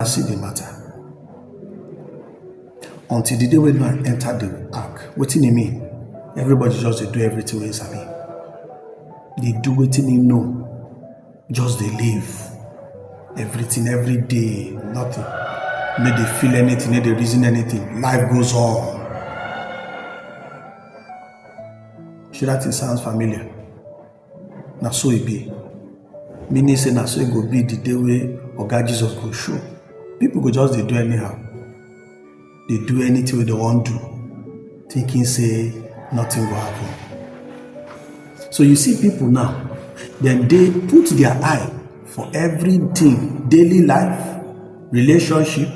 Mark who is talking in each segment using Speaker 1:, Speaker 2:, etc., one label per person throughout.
Speaker 1: see the matter until the day when you enter the ark. Wetin e mean? Everybody just dey do everything wey sabi. They do wetin e know. Just dey live everything every day, nothing. No dey feel anything, no dey reason anything. Life goes on. Shey that thing sounds familiar? Na so e be. Meaning say na so e go be the day wey Oga Jesus go show. People go just dey do anyhow. They do anything wey they wan do, thinking say nothing will happen. So you see people now, then they put their eye for everything, daily life, relationship,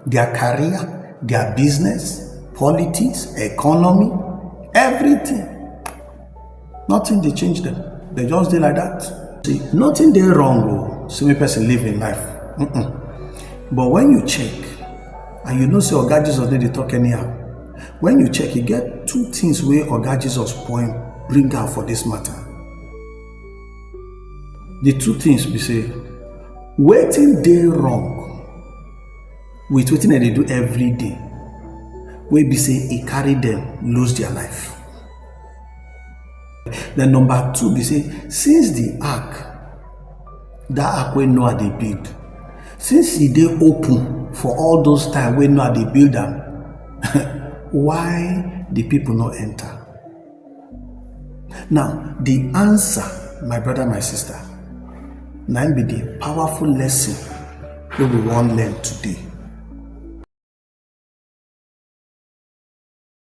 Speaker 1: their career, their business, politics, economy, everything. Nothing they change them. They just dey like that. See, nothing dey wrong. See, a person live in life. But when you check, and you know say Oga Jesus dey talk anyhow, when you check, you get two things where Oga Jesus bring out for this matter. The two things we say, wetin dey wrong with wetin they do every day, wey be say e carry them lose their life. Then number two be say, since the ark, that ark wey Noah dey build, since e dey open for all those time wey Noah dey build am, why the people not enter? Now the answer, my brother, my sister, na be the powerful lesson wey we wan learn today.